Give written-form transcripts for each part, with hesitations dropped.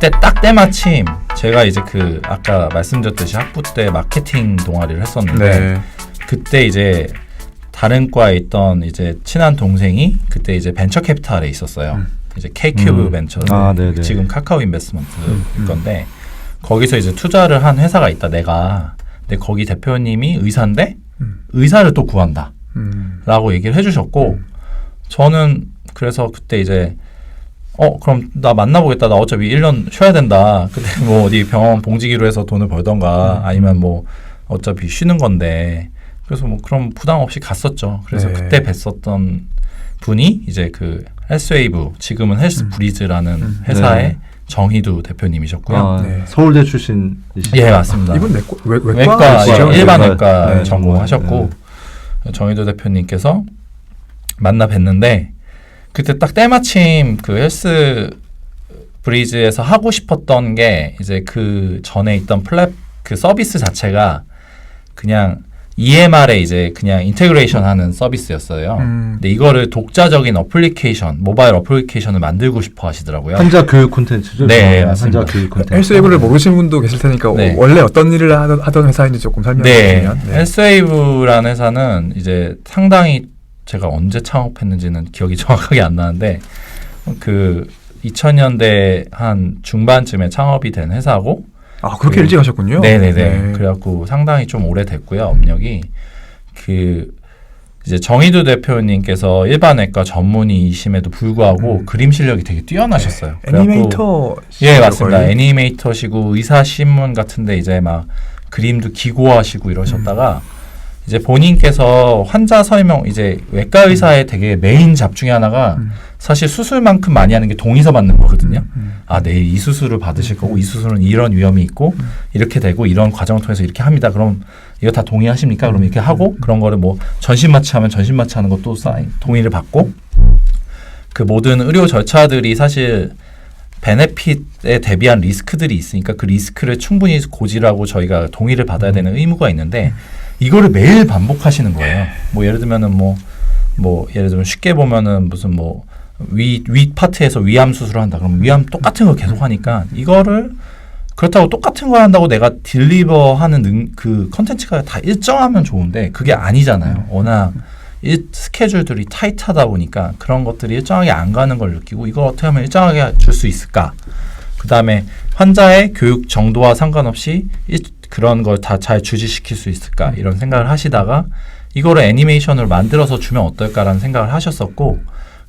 그때 딱 때마침 제가 이제 그 아까 말씀드렸듯이 학부 때 마케팅 동아리를 했었는데 네. 그때 이제 다른 과에 있던 이제 친한 동생이 그때 이제 벤처 캐피탈에 있었어요. 이제 K큐브 벤처 지금 카카오 인베스트먼트 건데 거기서 이제 투자를 한 회사가 있다. 근데 거기 대표님이 의사인데 의사를 또 구한다. 라고 얘기를 해주셨고 저는 그래서 그때 이제 그럼 나 만나보겠다. 나 어차피 1년 쉬어야 된다. 그때 뭐 어디 병원 봉지기로 해서 돈을 벌던가 아니면 뭐 어차피 쉬는 건데 그래서 뭐 그럼 부담 없이 갔었죠. 그래서 네. 그때 뵀었던 분이 이제 그 헬스웨이브 지금은 헬스브리즈라는 회사의 정희두 대표님이셨고요. 네. 서울대 출신이시죠? 예, 맞습니다. 이분 외과 일반외과 네. 전공하셨고 정희두 대표님께서 만나 뵀는데 그때 딱 때마침 그 헬스 브리즈에서 하고 싶었던 게 이제 그 전에 있던 그 서비스 자체가 그냥 EMR에 이제 그냥 인테그레이션 하는 서비스였어요. 근데 이거를 독자적인 어플리케이션, 모바일 어플리케이션을 만들고 싶어 하시더라고요. 환자 교육 콘텐츠죠? 네, 맞습니다. 환자 교육 콘텐츠. 헬스웨이브를 모르시는 분도 계실 테니까 네. 원래 어떤 일을 하던 회사인지 조금 설명해 주시면. 네. 헬스웨이브라는 회사는 이제 상당히 제가 언제 창업했는지는 기억이 정확하게 안 나는데 그 2000년대 한 중반쯤에 창업이 된 회사고 아, 그렇게 일찍 하셨군요. 네네네. 네. 그래갖고 상당히 좀 오래됐고요. 업력이 그 이제 정희두 대표님께서 일반외과 전문의이심에도 불구하고 그림 실력이 되게 뛰어나셨어요. 애니메이터. 예, 맞습니다. 애니메이터시고 의사 신문 같은데 이제 막 그림도 기고하시고 이러셨다가 이제 본인께서 환자 설명 이제 외과 의사의 되게 메인 잡 중에 하나가 사실 수술만큼 많이 하는 게 동의서 받는 거거든요. 아, 내일 이 수술을 받으실 거고 이 수술은 이런 위험이 있고 이렇게 되고 이런 과정을 통해서 이렇게 합니다. 그럼 이거 다 동의하십니까? 그럼 이렇게 하고 그런 거를 뭐 전신마취하면 전신마취하는 것도 동의를 받고 그 모든 의료 절차들이 사실 베네핏에 대비한 리스크들이 있으니까 그 리스크를 충분히 고지하고 저희가 동의를 받아야 되는 의무가 있는데 이거를 매일 반복하시는 거예요. 뭐 예를 들면은 뭐 예를 들면 쉽게 보면은 무슨 뭐 위 파트에서 위암 수술을 한다. 그럼 위암 똑같은 거 계속 하니까 이거를 그렇다고 똑같은 걸 한다고 내가 딜리버하는 그 컨텐츠가 다 일정하면 좋은데 그게 아니잖아요. 워낙 스케줄들이 타이트하다 보니까 그런 것들이 일정하게 안 가는 걸 느끼고 이걸 어떻게 하면 일정하게 줄 수 있을까? 그 다음에 환자의 교육 정도와 상관없이 그런 걸 다 잘 주지시킬 수 있을까? 이런 생각을 하시다가 이거를 애니메이션으로 만들어서 주면 어떨까라는 생각을 하셨었고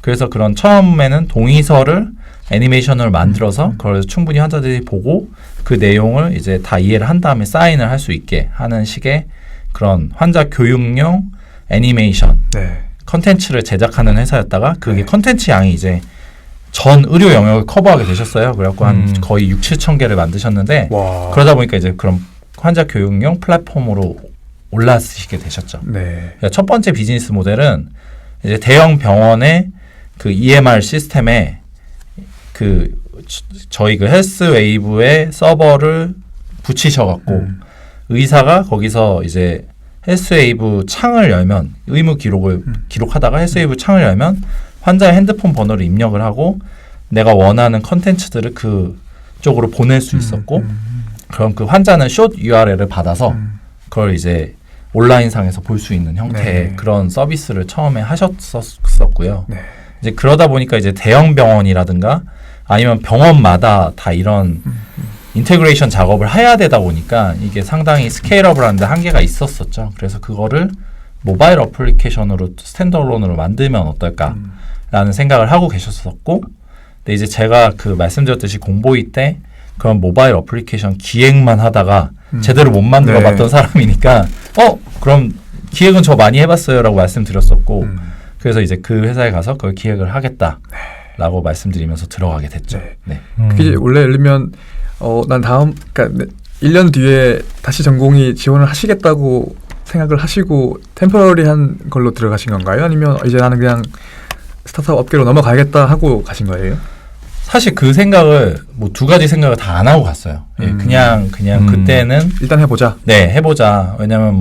그래서 그런 처음에는 동의서를 애니메이션으로 만들어서 그걸 충분히 환자들이 보고 그 내용을 이제 다 이해를 한 다음에 사인을 할 수 있게 하는 식의 그런 환자 교육용 애니메이션 컨텐츠를 제작하는 회사였다가 그게 컨텐츠 양이 이제 전 의료 영역을 커버하게 되셨어요. 그래갖고 한 거의 6, 7천 개를 만드셨는데 그러다 보니까 이제 그런 환자 교육용 플랫폼으로 올라서시게 되셨죠. 그러니까 첫 번째 비즈니스 모델은 이제 대형 병원의 그 EMR 시스템에 그 저희 그 헬스웨이브의 서버를 붙이셔갖고 의사가 거기서 이제 헬스웨이브 창을 열면 의무 기록을 기록하다가 헬스웨이브 창을 열면 환자의 핸드폰 번호를 입력을 하고 내가 원하는 컨텐츠들을 그 쪽으로 보낼 수 있었고 그럼 그 환자는 숏 URL을 받아서 그걸 이제 온라인상에서 볼 수 있는 형태의 그런 서비스를 처음에 하셨었고요. 이제 그러다 보니까 이제 대형 병원이라든가 아니면 병원마다 다 이런 인테그레이션 작업을 해야 되다 보니까 이게 상당히 스케일업을 하는데 한계가 있었었죠. 그래서 그거를 모바일 어플리케이션으로 스탠드얼론으로 만들면 어떨까라는 생각을 하고 계셨었고 근데 이제 제가 그 말씀드렸듯이 공보위 때 그런 모바일 어플리케이션 기획만 하다가 제대로 못 만들어 봤던 사람이니까 그럼 기획은 저 많이 해봤어요 라고 말씀드렸었고 그래서 이제 그 회사에 가서 그걸 기획을 하겠다라고 말씀드리면서 들어가게 됐죠. 그게 원래 예를 들면 난 그러니까 1년 뒤에 다시 전공의 지원을 하시겠다고 생각을 하시고 템포러리한 걸로 들어가신 건가요? 아니면 이제 나는 그냥 스타트업 업계로 넘어가야겠다 하고 가신 거예요? 사실 그 생각을 뭐 두 가지 생각을 다 안 하고 갔어요. 그냥 그때는 일단 해보자. 네, 해보자. 왜냐면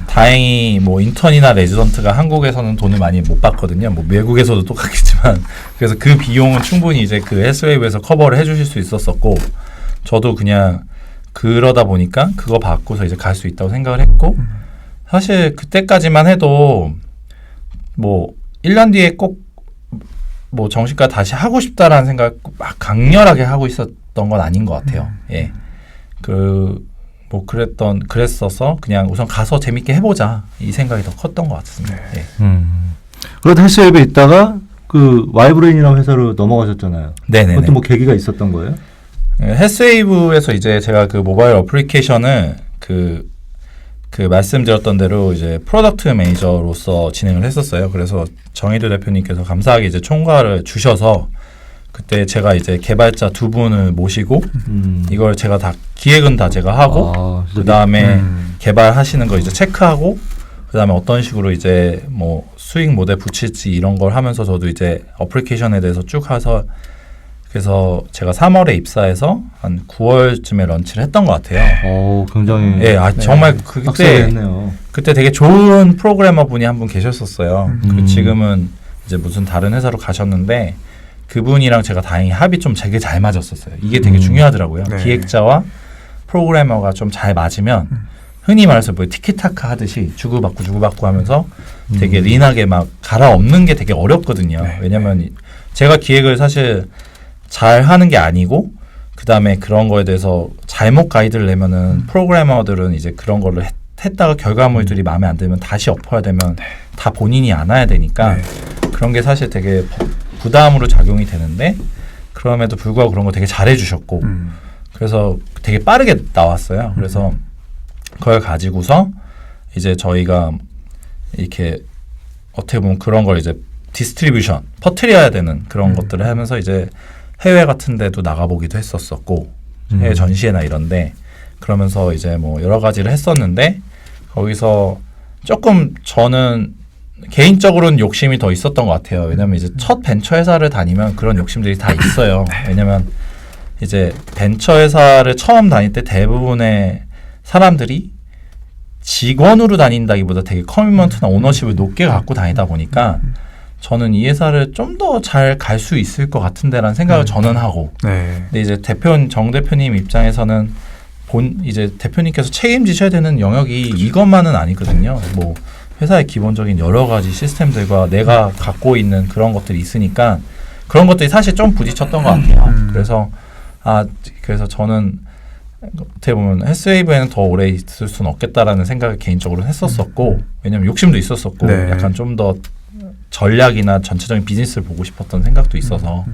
다행히 뭐 인턴이나 레지던트가 한국에서는 돈을 많이 못 받거든요. 뭐 외국에서도 똑같겠지만 그래서 그 비용은 충분히 이제 그 헬스웨이브에서 커버를 해주실 수 있었었고 저도 그냥 그러다 보니까 그거 받고서 이제 갈 수 있다고 생각을 했고 사실 그때까지만 해도 뭐 1년 뒤에 꼭 뭐 정신과 다시 하고 싶다라는 생각 막 강렬하게 하고 있었던 건 아닌 것 같아요. 예. 뭐 그랬어서 그냥 우선 가서 재밌게 해보자 이 생각이 더 컸던 것 같습니다. 예. 그러다 헬스웨이브에 있다가 그 와이브레인이라는 회사로 넘어가셨잖아요. 네네. 그것도 뭐 계기가 있었던 거예요? 헬스웨이브에서 이제 제가 그 모바일 어플리케이션을 그 말씀드렸던 대로 이제 프로덕트 매니저로서 진행을 했었어요. 그래서 정의도 대표님께서 감사하게 이제 총괄을 주셔서 그때 제가 이제 개발자 2분을 모시고 이걸 제가 다 기획은 다 제가 하고 그 다음에 개발하시는 거 이제 체크하고 그 다음에 어떤 식으로 이제 뭐 수익 모델 붙일지 이런 걸 하면서 저도 이제 어플리케이션에 대해서 쭉 해서 그래서 제가 3월에 입사해서 한 9월쯤에 런치를 했던 것 같아요. 굉장히 예, 정말 그때 되게 좋은 프로그래머 분이 한 분 계셨었어요. 지금은 이제 무슨 다른 회사로 가셨는데 그분이랑 제가 다행히 합이 좀 되게 잘 맞았었어요. 이게 되게 중요하더라고요. 네. 기획자와 프로그래머가 좀 잘 맞으면 흔히 말해서 뭐 티키타카 하듯이 주고받고 하면서 되게 린하게 막 갈아엎는 게 되게 어렵거든요. 네. 왜냐면 제가 기획을 사실 잘 하는 게 아니고 그 다음에 그런 거에 대해서 잘못 가이드를 내면은 프로그래머들은 이제 그런 거를 했다가 결과물들이 마음에 안 들면 다시 엎어야 되면 다 본인이 안아야 되니까 그런 게 사실 되게 부담으로 작용이 되는데 그럼에도 불구하고 그런 거 되게 잘해주셨고 그래서 되게 빠르게 나왔어요. 그래서 그걸 가지고서 이제 저희가 이렇게 어떻게 보면 그런 걸 이제 디스트리뷰션 퍼뜨려야 되는 그런 것들을 하면서 이제 해외 같은 데도 나가보기도 했었었고 해외 전시회나 이런데 그러면서 이제 뭐 여러 가지를 했었는데 거기서 조금 저는 개인적으로는 욕심이 더 있었던 것 같아요. 왜냐면 이제 첫 벤처 회사를 다니면 그런 욕심들이 다 있어요. 왜냐면 이제 벤처 회사를 처음 다닐 때 대부분의 사람들이 직원으로 다닌다기보다 되게 커미먼트나 오너십을 높게 갖고 다니다 보니까 저는 이 회사를 좀 더 잘 갈 수 있을 것 같은데라는 생각을 저는 하고 근데 이제 정 대표님 입장에서는 이제 대표님께서 책임지셔야 되는 영역이 이것만은 아니거든요. 뭐 회사의 기본적인 여러 가지 시스템들과 내가 갖고 있는 그런 것들이 있으니까 그런 것들이 사실 좀 부딪혔던 것 같아요. 그래서 저는 어떻게 보면 헬스웨이브에는 더 오래 있을 수는 없겠다라는 생각을 개인적으로 했었었고 왜냐면 욕심도 있었었고 약간 좀 더 전략이나 전체적인 비즈니스를 보고 싶었던 생각도 있어서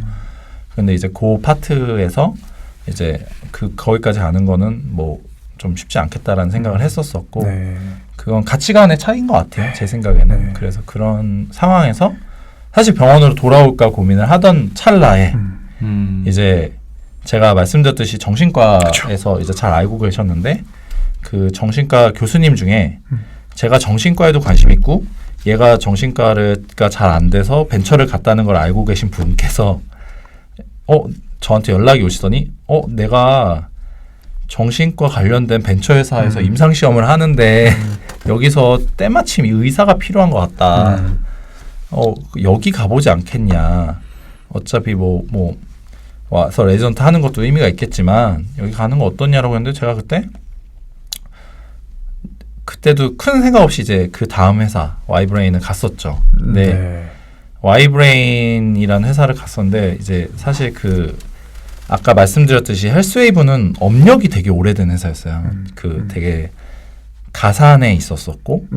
근데 이제 그 파트에서 이제 거기까지 가는 거는 뭐 좀 쉽지 않겠다라는 생각을 했었었고 그건 가치관의 차이인 것 같아요. 제 생각에는. 그래서 그런 상황에서 사실 병원으로 돌아올까 고민을 하던 찰나에 이제 제가 말씀드렸듯이 정신과에서 이제 잘 알고 계셨는데 그 정신과 교수님 중에 제가 정신과에도 관심 있고 얘가 정신과가 잘 안 돼서 벤처를 갔다는 걸 알고 계신 분께서 저한테 연락이 오시더니 내가 정신과 관련된 벤처 회사에서 임상시험을 하는데 여기서 때마침 의사가 필요한 것 같다. 여기 가보지 않겠냐. 어차피 뭐 와서 레지던트 하는 것도 의미가 있겠지만 여기 가는 거 어떠냐라고 했는데 제가 그때도 큰 생각 없이 이제 그 다음 회사 와이브레인을 갔었죠. 근데 와이브레인이라는 회사를 갔었는데 이제 사실 아까 말씀드렸듯이 헬스웨이브는 업력이 되게 오래된 회사였어요. 되게 가산에 있었었고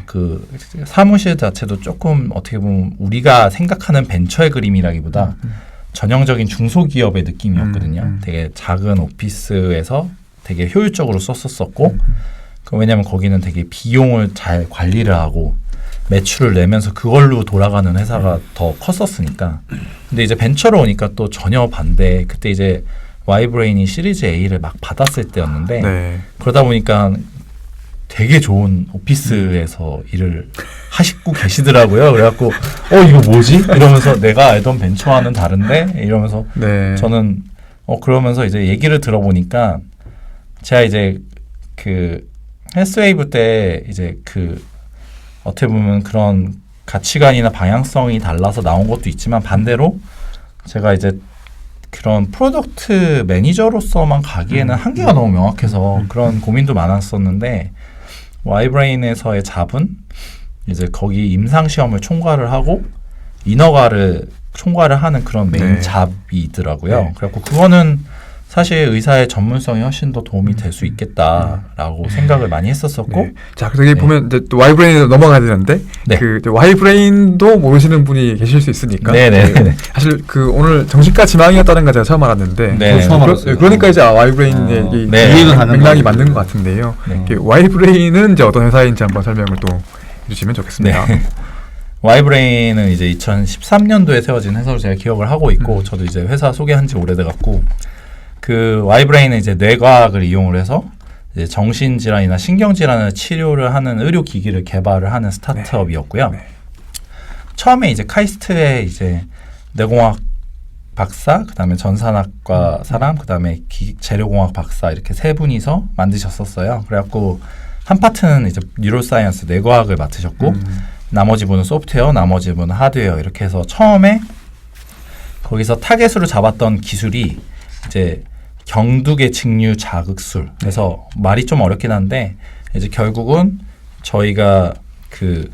그 사무실 자체도 조금 어떻게 보면 우리가 생각하는 벤처의 그림이라기보다 전형적인 중소기업의 느낌이었거든요. 되게 작은 오피스에서 되게 효율적으로 썼었었고 왜냐하면 거기는 되게 비용을 잘 관리를 하고 매출을 내면서 그걸로 돌아가는 회사가 더 컸었으니까. 근데 이제 벤처로 오니까 또 전혀 반대. 그때 이제 와이브레인이 시리즈 A를 막 받았을 때였는데 그러다 보니까 되게 좋은 오피스에서 일을 하시고 계시더라고요. 그래갖고 이거 뭐지? 이러면서 내가 알던 벤처와는 다른데? 이러면서 저는 그러면서 이제 얘기를 들어보니까 제가 이제 헬스웨이브 때 이제 그 어떻게 보면 그런 가치관이나 방향성이 달라서 나온 것도 있지만 반대로 제가 이제 그런 프로덕트 매니저로서만 가기에는 한계가 너무 명확해서 그런 고민도 많았었는데 Ybrain에서의 잡은 이제 거기 임상 시험을 총괄을 하고 인허가를 총괄을 하는 그런 메인 네. 잡이 있더라고요. 네. 그래갖고 그거는 사실 의사의 전문성이 훨씬 더 도움이 될 수 있겠다라고 생각을 많이 했었었고 네. 자, 그래서 여기 네. 보면 이제 또 Ybrain으로 넘어가야 되는데 네. 그 이제 Ybrain도 모르시는 분이 계실 수 있으니까 네네. 사실 그 오늘 정신과 지망이었다는 걸 제가 처음 알았는데 네. 처음 알았어요. 그러니까 이제 Ybrain의 이 네. 이해가 가는 맥락이 거죠. 맞는 것 같은데요. 네. 이렇게 Ybrain은 이제 어떤 회사인지 한번 설명을 또 해주시면 좋겠습니다. 네. Ybrain은 이제 2013년도에 세워진 회사로 제가 기억을 하고 있고 저도 이제 회사 소개한 지 오래돼 갖고 그 Ybrain은 이제 뇌과학을 이용을 해서 이제 정신질환이나 신경질환을 치료를 하는 의료기기를 개발을 하는 스타트업이었고요. 네. 처음에 이제 카이스트에 이제 뇌공학 박사, 그다음에 전산학과 사람, 그다음에 재료공학 박사 이렇게 세 분이서 만드셨었어요. 그래갖고 한 파트는 이제 뉴로사이언스 뇌과학을 맡으셨고 나머지 분은 소프트웨어, 나머지 분은 하드웨어 이렇게 해서 처음에 거기서 타겟으로 잡았던 기술이 이제 경두계 직류 자극술. 그래서 말이 좀 어렵긴 한데 이제 결국은 저희가 그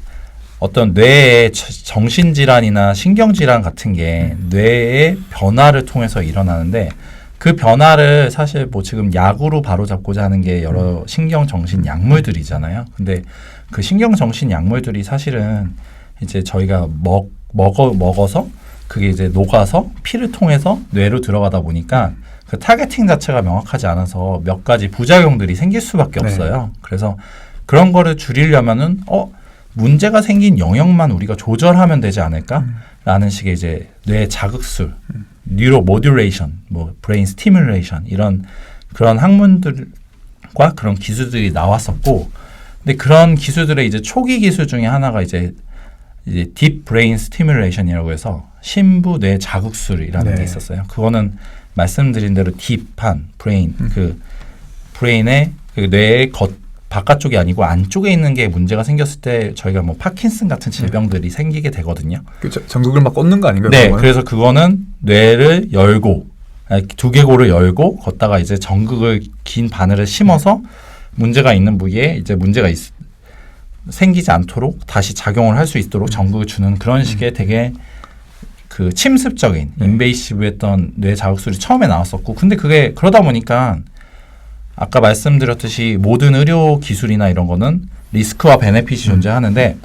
어떤 뇌의 정신질환이나 신경질환 같은 게 뇌의 변화를 통해서 일어나는데 그 변화를 사실 뭐 지금 약으로 바로잡고자 하는 게 여러 신경정신 약물들이잖아요. 근데 그 신경정신 약물들이 사실은 이제 저희가 먹어서 그게 이제 녹아서 피를 통해서 뇌로 들어가다 보니까 그 타겟팅 자체가 명확하지 않아서 몇 가지 부작용들이 생길 수밖에 네. 없어요. 그래서 그런 거를 줄이려면은 문제가 생긴 영역만 우리가 조절하면 되지 않을까라는 식의 이제 뇌 자극술, 뉴로 모듈레이션, 뭐 브레인 스티뮬레이션 이런 그런 학문들과 그런 기술들이 나왔었고, 근데 그런 기술들의 이제 초기 기술 중에 하나가 이제 딥 브레인 스티뮬레이션이라고 해서 심부 뇌 자극술이라는 네. 게 있었어요. 그거는 말씀드린 대로 딥한 브레인, 그 브레인의 그 뇌의 바깥쪽이 아니고 안쪽에 있는 게 문제가 생겼을 때 저희가 뭐 파킨슨 같은 질병들이 생기게 되거든요. 그 전극을 막 꽂는 거 아닌가요? 네, 그거는? 그래서 그거는 뇌를 열고 두개골을 열고 걷다가 이제 전극을 긴 바늘을 심어서 문제가 있는 부위에 이제 문제가 생기지 않도록 다시 작용을 할 수 있도록 전극을 주는 그런 식의 되게 그 침습적인 인베이시브했던 뇌 자극술이 처음에 나왔었고, 근데 그게 그러다 보니까 아까 말씀드렸듯이 모든 의료 기술이나 이런 거는 리스크와 베네핏이 존재하는데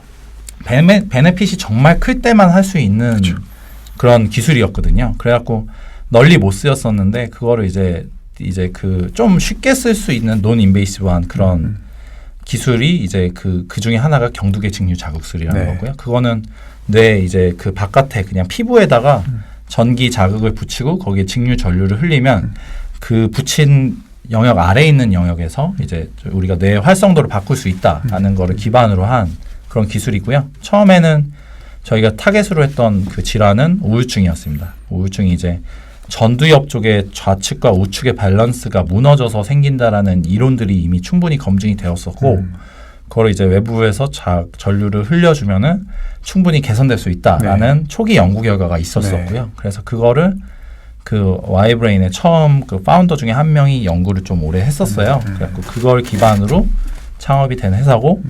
베네핏이 정말 클 때만 할 수 있는 그렇죠. 그런 기술이었거든요. 그래갖고 널리 못 쓰였었는데 그거를 이제 그 좀 쉽게 쓸 수 있는 논 인베이시브한 그런 기술이 이제 그 중에 하나가 경두계 직류 자극술이라는 네. 거고요. 그거는 뇌 이제 그 바깥에 그냥 피부에다가 전기 자극을 붙이고 거기에 직류 전류를 흘리면 그 붙인 영역 아래에 있는 영역에서 이제 우리가 뇌의 활성도를 바꿀 수 있다라는 거를 기반으로 한 그런 기술이고요. 처음에는 저희가 타겟으로 했던 그 질환은 우울증이었습니다. 우울증이 이제 전두엽 쪽의 좌측과 우측의 밸런스가 무너져서 생긴다라는 이론들이 이미 충분히 검증이 되었었고 그걸 이제 외부에서 전류를 흘려주면은 충분히 개선될 수 있다라는 초기 연구 결과가 있었었고요. 그래서 그거를 그 Ybrain의 처음 그 파운더 중에 한 명이 연구를 좀 오래 했었어요. 그래갖고 그걸 기반으로 창업이 된 회사고,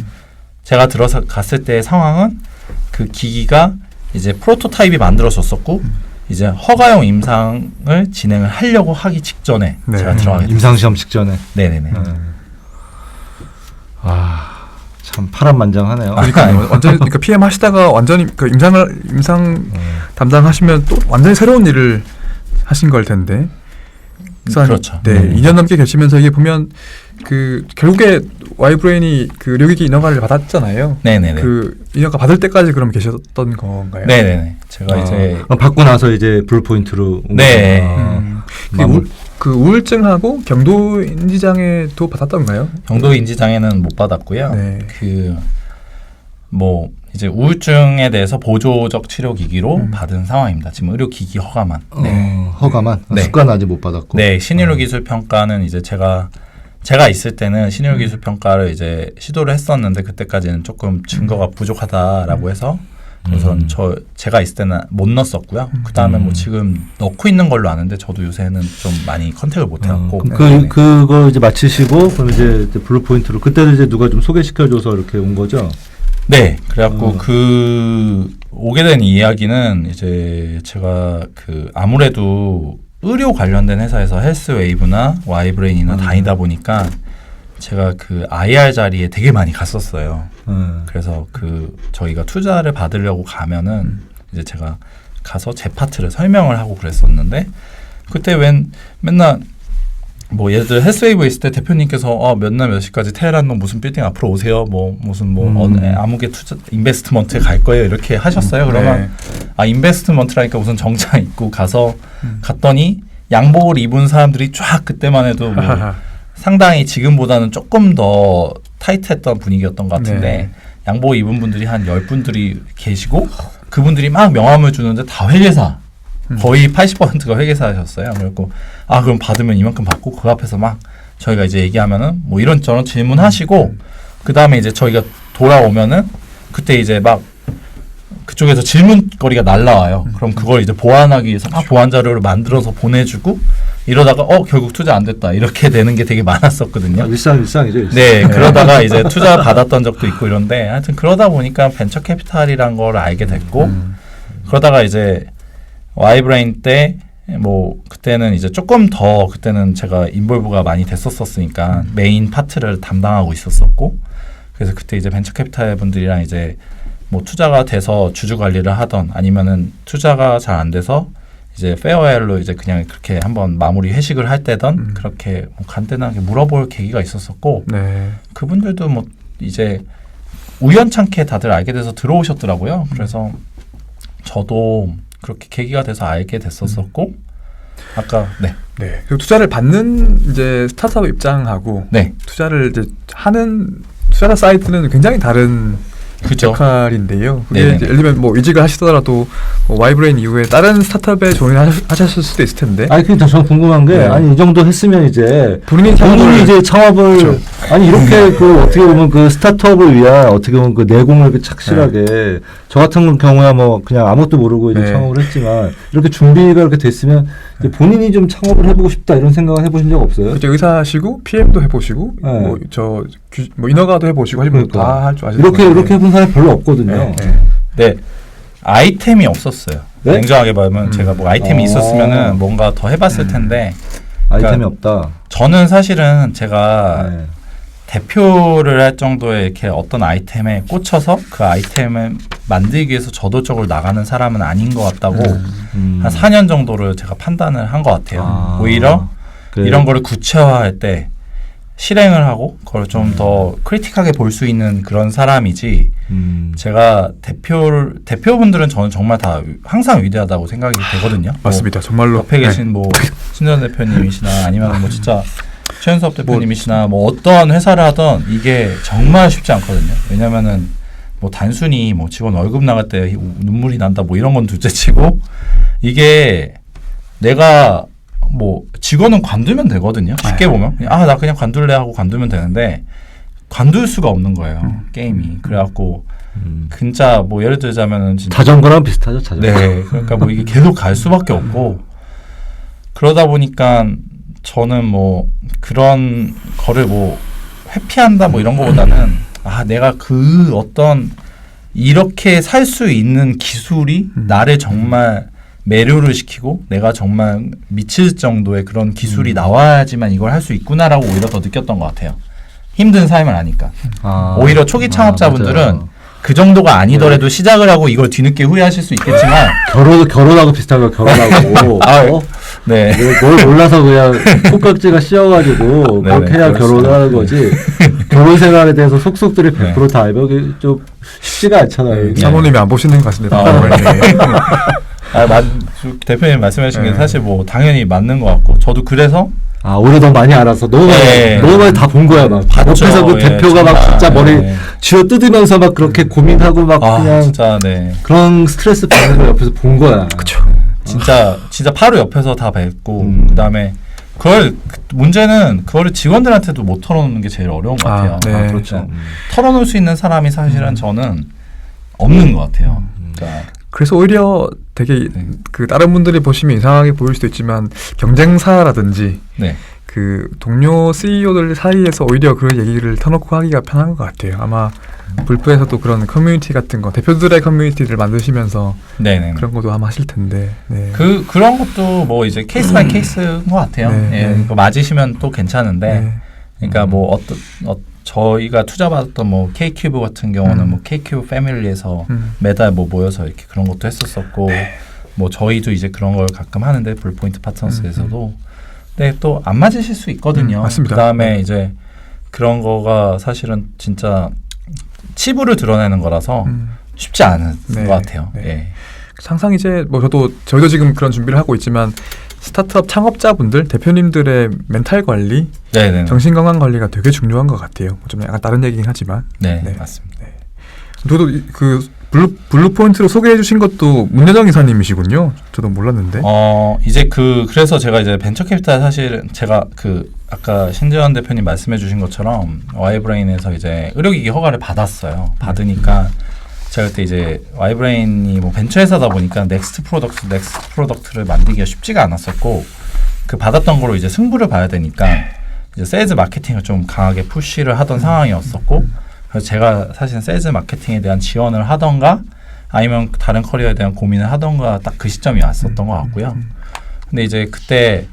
제가 들어서 갔을 때의 상황은 그 기기가 이제 프로토타입이 만들어졌었고 이제 허가용 임상을 진행을 하려고 하기 직전에 네. 제가 들어가게 됐어요. 임상시험 직전에. 네네네. 참 파란만장하네요. 그러니까요. 완전히 그러니까 PM 하시다가 완전히 그 임상 담당하시면 또 완전히 새로운 일을 하신 걸 텐데. 그래서 그렇죠. 네, 2년 넘게 계시면서 이게 보면 그 결국에 Ybrain이 그 의료기기 인허가를 받았잖아요. 네네네. 그 인허가 받을 때까지 그럼 계셨던 건가요? 네네네. 제가 이제 받고 나서 이제 블루포인트로 네. 그 우울증하고 경도인지장애도 받았던가요? 경도인지 장애는 못 받았고요. 네. 그 뭐 이제 우울증에 대해서 보조적 치료 기기로 받은 상황입니다. 지금 의료 기기 허가만. 허가만. 네. 수가는 아직 못 받았고. 네, 신의료 기술 평가는 이제 제가 제가 있을 때는 신율 기술 평가를 이제 시도를 했었는데 그때까지는 조금 증거가 부족하다라고 해서 우선 제가 있을 때는 못 넣었었고요. 그 다음에 뭐 지금 넣고 있는 걸로 아는데 저도 요새는 좀 많이 컨택을 못 해갖고 그거 이제 마치시고 그럼 이제 블루 포인트로 그때는 이제 누가 좀 소개시켜줘서 이렇게 온 거죠? 네, 그래갖고 그 오게 된 이야기는 이제 제가 그 아무래도 의료 관련된 회사에서 헬스웨이브나 와이브레인이나 다니다 보니까 제가 그 IR 자리에 되게 많이 갔었어요. 그래서 그 저희가 투자를 받으려고 가면은 이제 제가 가서 제 파트를 설명을 하고 그랬었는데 그때 맨날 뭐 예를 들어 헬스웨이브에 있을 때 대표님께서 몇 날 몇 시까지 테헤란로 무슨 빌딩 앞으로 오세요. 뭐 무슨 뭐 아무개 투자 인베스트먼트에 갈 거예요. 이렇게 하셨어요. 그러면 인베스트먼트라니까 우선 정장 입고 가서 갔더니 양복을 입은 사람들이 쫙 그때만 해도 뭐 상당히 지금보다는 조금 더 타이트했던 분위기였던 것 같은데 양복 입은 분들이 한 10분들이 계시고 그분들이 막 명함을 주는데 다 회계사 거의 80%가 회계사셨어요. 그래갖고 그럼 받으면 이만큼 받고 그 앞에서 막 저희가 이제 얘기하면은 뭐 이런저런 질문하시고 그 다음에 이제 저희가 돌아오면은 그때 이제 막 그쪽에서 질문거리가 날라와요. 그럼 그걸 이제 보완하기 위해서 막 보완 자료를 만들어서 보내주고 이러다가 결국 투자 안 됐다 이렇게 되는 게 되게 많았었거든요. 일상이죠. 일상. 네, 그러다가 이제 투자 받았던 적도 있고 이런데 하여튼 그러다 보니까 벤처 캐피탈이란 걸 알게 됐고 그러다가 이제 와이브레인 때 뭐 그때는 이제 조금 더 그때는 제가 인볼브가 많이 됐었으니까 메인 파트를 담당하고 있었었고 그래서 그때 이제 벤처 캐피탈 분들이랑 이제 뭐 투자가 돼서 주주 관리를 하던 아니면은 투자가 잘 안 돼서 이제 페어웨어로 이제 그냥 그렇게 한번 마무리 회식을 할 때던 그렇게 뭐 간단하게 물어볼 계기가 있었었고 그분들도 뭐 이제 우연찮게 다들 알게 돼서 들어오셨더라고요. 그래서 저도 그렇게 계기가 돼서 알게 됐었었고 아까 그리고 투자를 받는 이제 스타트업 입장하고 투자를 이제 하는 투자자 사이트는 굉장히 다른 그죠. 역할인데요. 그게 이제 예를 들면 뭐 이직을 하시더라도 뭐 와이브레인 이후에 다른 스타트업에 조인하셨을 수도 있을 텐데. 근데 저 궁금한 게 아니 이 정도 했으면 이제 본인이 이제 창업을 아니 이렇게 그 어떻게 보면 그 스타트업을 위한 어떻게 보면 그 내공을 이렇게 착실하게 저 같은 경우야 뭐 그냥 아무것도 모르고 이제 창업을 했지만 이렇게 준비가 이렇게 됐으면 이제 본인이 좀 창업을 해보고 싶다 이런 생각을 해보신 적 없어요? 이제 의사시고 PM도 해보시고 뭐 인허가도 해보시고 하시면 다 할 줄 아시는 이렇게 해본 사람이 별로 없거든요. 아이템이 없었어요. 냉정하게 말하면 제가 뭐 아이템이 있었으면은 뭔가 더 해봤을 텐데 아이템이 없다. 저는 사실은 제가 대표를 할 정도의 이렇게 어떤 아이템에 꽂혀서 그 아이템을 만들기 위해서 저도적으로 나가는 사람은 아닌 것 같다고 한 4년 정도를 제가 판단을 한 것 같아요. 오히려 이런 거를 구체화할 때 실행을 하고 그걸 좀 더 크리틱하게 볼 수 있는 그런 사람이지 제가 대표분들은 저는 정말 다 항상 위대하다고 생각이 되거든요. 맞습니다. 정말로 옆에 계신 뭐 신전 대표님이시나 아니면 뭐 진짜 최현섭 대표님이시나 뭐 어떤 회사를 하던 이게 정말 쉽지 않거든요. 왜냐면은 뭐 단순히 뭐 직원 월급 나갈 때 눈물이 난다 뭐 이런 건 둘째치고 이게 내가 뭐 직원은 관두면 되거든요. 쉽게 보면 나 그냥 관둘래 하고 관두면 되는데 관둘 수가 없는 거예요. 게임이. 그래갖고 진짜 뭐 예를 들자면은 진짜 자전거랑 비슷하죠. 자전거. 네. 그러니까 뭐 이게 계속 갈 수밖에 없고 그러다 보니까 저는 뭐 그런 거를 뭐 회피한다 뭐 이런 거보다는 내가 그 어떤 이렇게 살 수 있는 기술이 나를 정말 매료를 시키고 내가 정말 미칠 정도의 그런 기술이 나와야지만 이걸 할 수 있구나라고 오히려 더 느꼈던 것 같아요. 힘든 삶을 아니까. 오히려 초기 창업자분들은 그 정도가 아니더라도 시작을 하고 이걸 뒤늦게 후회하실 수 있겠지만 결혼하고 비슷한 거 결혼하고 뭘 몰라서 그냥 콩깍지가 씌어가지고 그렇게 해야 결혼하는 거지 결혼 생활에 대해서 속속들이 100% 다 알면 좀 쉽지가 않잖아요. 사모님이 안 보시는 것 같습니다. 대표님 말씀하신 게 사실 뭐 당연히 맞는 것 같고 저도 그래서 오히려 너무 많이 알아서 너무 많이 다 본 거야 막 봤죠. 옆에서 그 대표가 막 진짜 머리 쥐어 뜯으면서 막 그렇게 고민하고 막 그냥 진짜 그런 스트레스 받는 걸 옆에서 본 거야. 그렇죠. 진짜 바로 옆에서 다 뵙고 그다음에 문제는 그거를 직원들한테도 못 털어놓는 게 제일 어려운 것 같아요. 네. 그렇죠. 털어놓을 수 있는 사람이 사실은 저는 없는 것 같아요. 그러니까 그래서 오히려 되게 네. 그 다른 분들이 보시면 이상하게 보일 수도 있지만 경쟁사라든지 네. 그 동료 CEO들 사이에서 오히려 그 얘기를 터놓고 하기가 편한 것 같아요. 아마 불프에서도 그런 커뮤니티 같은 거 대표들의 커뮤니티를 만드시면서 네네. 그런 것도 아마 하실 텐데. 네. 그런 것도 뭐 이제 케이스 바이 케이스인 것 같아요. 네, 예, 네. 그거 맞으시면 또 괜찮은데, 네. 그러니까 뭐 저희가 투자 받았던 뭐 K큐브 같은 경우는 뭐 K큐브 패밀리에서 매달 뭐 모여서 이렇게 그런 것도 했었었고, 뭐 저희도 이제 그런 걸 가끔 하는데 불포인트 파트너스에서도, 근데 또 안 맞으실 수 있거든요. 맞습니다. 그다음에 이제 그런 거가 사실은 진짜 치부를 드러내는 거라서 쉽지 않은 네, 것 같아요. 네. 예. 항상 이제 뭐 저희도 지금 그런 준비를 하고 있지만 스타트업 창업자분들 대표님들의 멘탈 관리, 네네. 정신 건강 관리가 되게 중요한 것 같아요. 좀 약간 다른 얘기긴 하지만. 네, 네. 맞습니다. 저도 그 블루 포인트로 소개해 주신 것도 문여정 이사님이시군요. 저도 몰랐는데. 이제 그래서 제가 이제 벤처캐피탈 사실 제가 아까 신재원 대표님 말씀해 주신 것처럼 와이브레인에서 이제 의료기기 허가를 받았어요. 받으니까 제가 그때 이제 와이브레인이 뭐 벤처 회사다 보니까 넥스트 프로덕트를 만들기가 쉽지가 않았었고, 그 받았던 거로 이제 승부를 봐야 되니까 이제 세일즈 마케팅을 좀 강하게 푸시를 하던 상황이었었고, 그래서 제가 사실 세일즈 마케팅에 대한 지원을 하던가 아니면 다른 커리어에 대한 고민을 하던가 딱 그 시점이 왔었던 것 같고요. 근데 이제 그때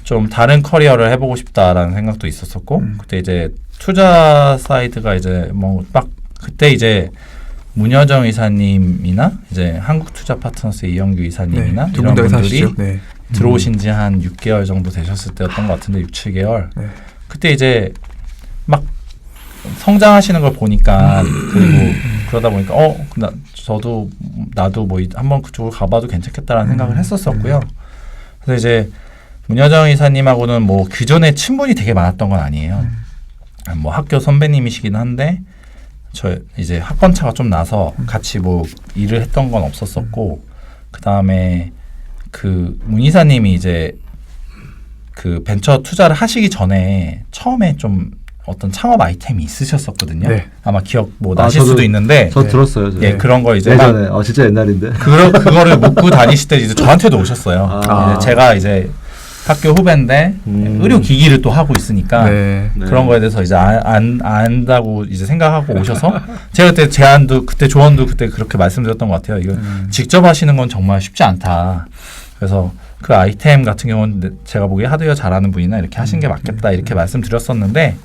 좀 다른 커리어를 해보고 싶다라는 생각도 있었었고, 그때 이제 투자 사이드가 이제 뭐 막 그때 이제 문여정 이사님이나 이제 한국투자 파트너스 이영규 이사님이나 네, 이런 분들이 네. 들어오신 지 한 6개월 정도 되셨을 때였던 것 같은데 6, 7개월. 네. 그때 이제 막 성장하시는 걸 보니까 그리고 그러다 보니까 나도 뭐 한번 그쪽으로 가봐도 괜찮겠다라는 생각을 했었었고요. 그래서 이제 문여정 이사님하고는 뭐 그전에 친분이 되게 많았던 건 아니에요. 뭐 학교 선배님이시긴 한데 저 이제 학번차가 좀 나서 같이 뭐 일을 했던 건 없었었고, 그 다음에 그 문 이사님이 이제 그 벤처 투자를 하시기 전에 처음에 좀 어떤 창업 아이템이 있으셨었거든요. 네. 아마 기억 뭐 나실 저도- 수도 있는데, 저 들었어요. 예, 그런 거 이제 예전에 진짜 옛날인데. 그거를 묻고 다니실 때 이제 저한테도 오셨어요. 아. 이제 제가 이제 학교 후배인데 의료 기기를 또 하고 있으니까 네. 네. 그런 거에 대해서 이제 안다고 이제 생각하고 오셔서 제가 그때 그때 조언도 그때 그렇게 말씀드렸던 것 같아요. 이거 직접 하시는 건 정말 쉽지 않다. 그래서 그 아이템 같은 경우는 제가 보기에 하드웨어 잘하는 분이나 이렇게 하시는 게 맞겠다 이렇게 말씀드렸었는데,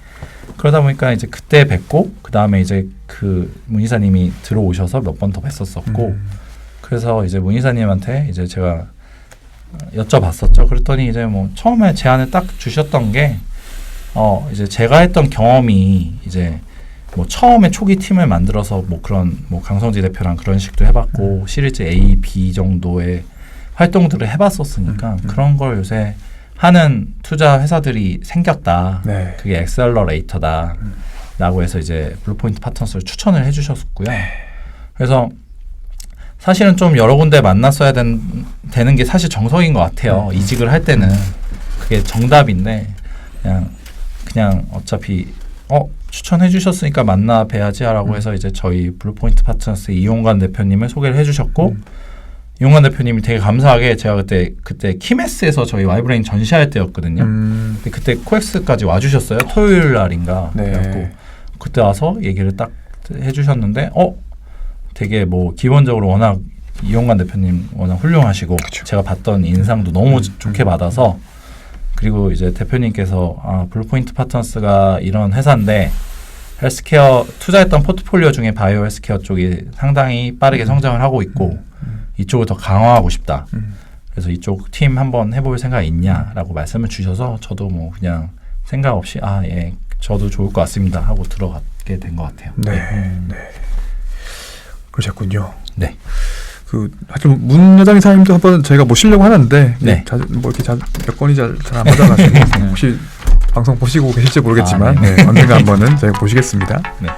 그러다 보니까 이제 그때 뵙고 그 다음에 이제 그 문 이사님이 들어오셔서 몇 번 더 뵀었었고, 그래서 이제 문 이사님한테 이제 제가 여쭤봤었죠. 그랬더니 이제 뭐 처음에 제안을 딱 주셨던 게 이제 제가 했던 경험이 이제 뭐 처음에 초기 팀을 만들어서 뭐 그런 뭐 강성지 대표랑 그런 식도 해봤고 시리즈 A, B 정도의 활동들을 해봤었으니까 그런 걸 요새 하는 투자 회사들이 생겼다. 네. 그게 엑셀러레이터다. 라고 해서 이제 블루포인트 파트너스를 추천을 해주셨고요. 그래서 사실은 좀 여러 군데 만났어야 되는 게 사실 정석인 것 같아요. 이직을 할 때는 그게 정답인데 그냥 어차피 추천해 주셨으니까 만나 뵈야지라고 해서 이제 저희 블루포인트 파트너스 이용관 대표님을 소개를 해주셨고, 이용관 대표님이 되게 감사하게 제가 그때 키메스에서 저희 와이브레인 전시할 때였거든요. 근데 그때 코엑스까지 와주셨어요. 토요일 날인가. 네. 그래갖고 그때 와서 얘기를 딱 해주셨는데 되게 뭐 기본적으로 워낙 이용관 대표님 워낙 훌륭하시고 제가 봤던 인상도 너무 좋게 받아서, 그리고 이제 대표님께서 블루포인트 파트너스가 이런 회사인데 헬스케어 투자했던 포트폴리오 중에 바이오 헬스케어 쪽이 상당히 빠르게 성장을 하고 있고 이쪽을 더 강화하고 싶다. 그래서 이쪽 팀 한번 해볼 생각 있냐라고 말씀을 주셔서 저도 뭐 그냥 생각 없이 예, 저도 좋을 것 같습니다 하고 들어가게 된 것 같아요. 네. 네. 그러셨군요. 네. 하여튼 문 여장 이사님도 한번 저희가 모시려고 하는데 네. 뭐 이렇게 여건이 잘 안 맞아가지고 혹시 방송 보시고 계실지 모르겠지만 네. 언젠가 한번은 저희가 보시겠습니다. 네.